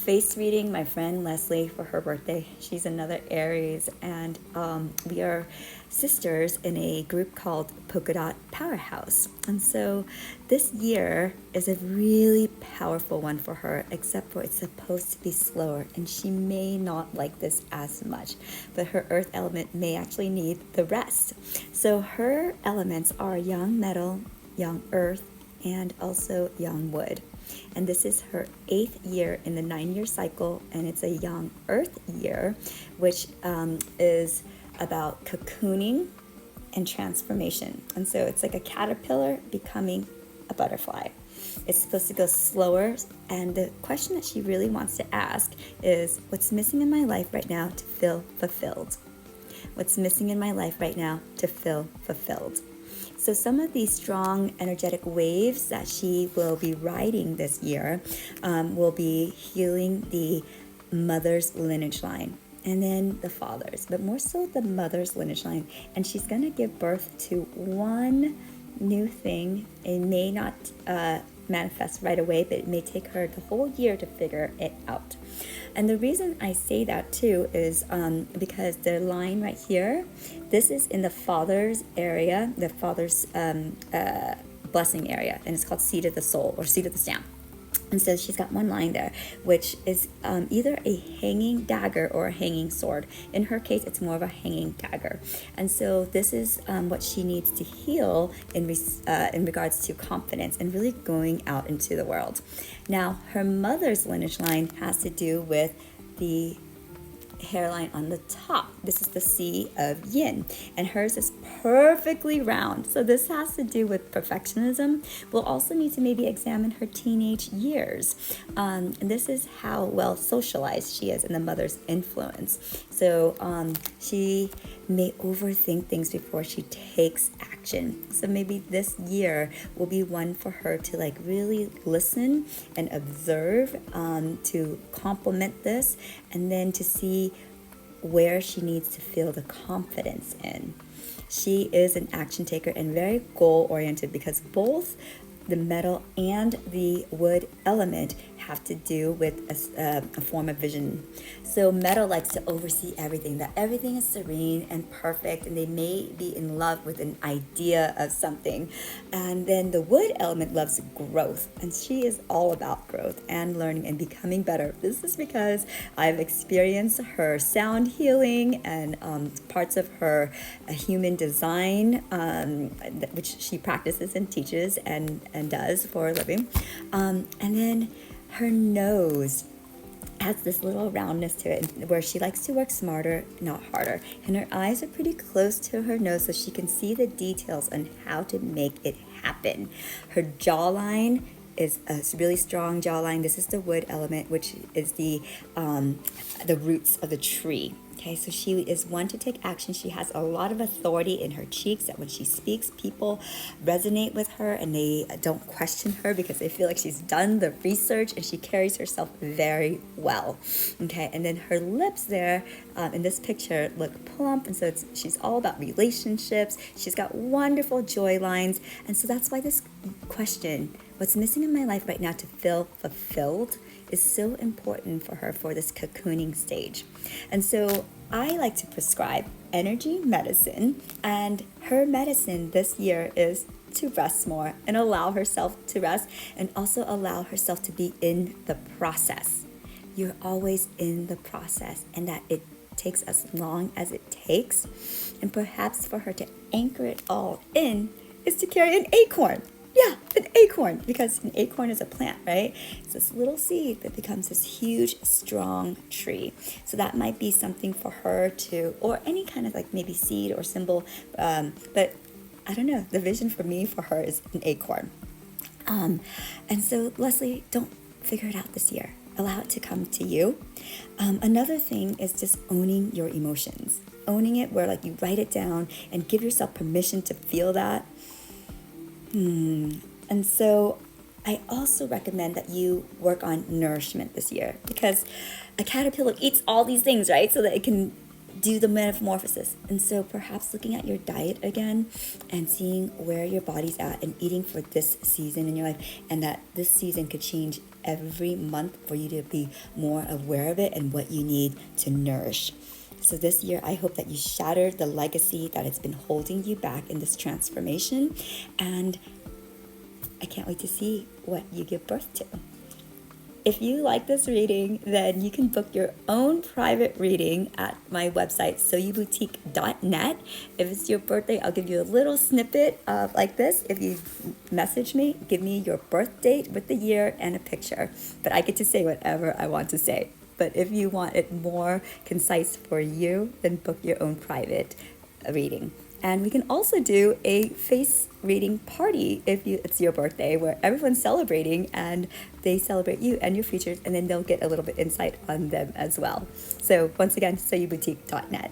face reading my friend Leslie for her birthday. She's another Aries, and we are sisters in a group called Polka Dot Powerhouse. And so this year is a really powerful one for her, except for it's supposed to be slower, and she may not like this as much, but her earth element may actually need the rest. So her elements are young metal, young earth, and also young wood. And this is her 8th year in the 9-year cycle, and it's a young earth year, which is about cocooning and transformation. And so it's like a caterpillar becoming a butterfly. It's supposed to go slower, and the question that she really wants to ask is, what's missing in my life right now to feel fulfilled? What's missing in my life right now to feel fulfilled? So some of these strong energetic waves that she will be riding this year will be healing the mother's lineage line, and then the father's, but more so the mother's lineage line. And she's going to give birth to one new thing. It may not manifest right away, but it may take her the whole year to figure it out. And the reason I say that too is because the line right here, this is in the father's area, the father's blessing area, and it's called seed of the soul or seed of the stamp. And so she's got one line there, which is either a hanging dagger or a hanging sword. In her case, it's more of a hanging dagger. And so this is what she needs to heal in regards to confidence and really going out into the world. Now, her mother's lineage line has to do with the hairline on the top. This is the C of yin, and hers is perfectly round. So this has to do with perfectionism. We'll also need to maybe examine her teenage years. And this is how well socialized she is in the mother's influence. So she may overthink things before she takes action. So maybe this year will be one for her to like really listen and observe, to complement this, and then to see where she needs to feel the confidence in. She is an action taker and very goal oriented, because both the metal and the wood element have to do with a form of vision. So metal likes to oversee everything, that everything is serene and perfect, and they may be in love with an idea of something. And then the wood element loves growth, and she is all about growth and learning and becoming better. This is because I've experienced her sound healing and parts of her human design, which she practices and teaches and does for a living. And then her nose has this little roundness to it, where she likes to work smarter, not harder. And her eyes are pretty close to her nose, so she can see the details on how to make it happen. Her jawline is a really strong jawline. This is the wood element, which is the roots of the tree. Okay, so she is one to take action. She has a lot of authority in her cheeks, that when she speaks, people resonate with her and they don't question her because they feel like she's done the research, and she carries herself very well. Okay, and then her lips there in this picture look plump, and so she's all about relationships. She's got wonderful joy lines, and so that's why this question, what's missing in my life right now to feel fulfilled, is so important for her for this cocooning stage. And so I like to prescribe energy medicine, and her medicine this year is to rest more and allow herself to rest, and also allow herself to be in the process. You're always in the process, and that it takes as long as it takes. And perhaps for her to anchor it all in is to carry an acorn. Yeah, an acorn, because an acorn is a plant, right? It's this little seed that becomes this huge, strong tree. So that might be something for her to, or any kind of like maybe seed or symbol. But I don't know, the vision for me for her is an acorn. And so Leslie, don't figure it out this year. Allow it to come to you. Another thing is just owning your emotions. Owning it, where like you write it down and give yourself permission to feel that. And so I also recommend that you work on nourishment this year, because a caterpillar eats all these things, right? So that it can do the metamorphosis. And so perhaps looking at your diet again and seeing where your body's at and eating for this season in your life, and that this season could change every month for you to be more aware of it and what you need to nourish. So this year, I hope that you shatter the legacy that has been holding you back in this transformation. And I can't wait to see what you give birth to. If you like this reading, then you can book your own private reading at my website, soyouboutique.net. If it's your birthday, I'll give you a little snippet of like this. If you message me, give me your birth date with the year and a picture. But I get to say whatever I want to say. But if you want it more concise for you, then book your own private reading. And we can also do a face reading party if it's your birthday, where everyone's celebrating and they celebrate you and your features, and then they'll get a little bit insight on them as well. So once again, soyouboutique.net.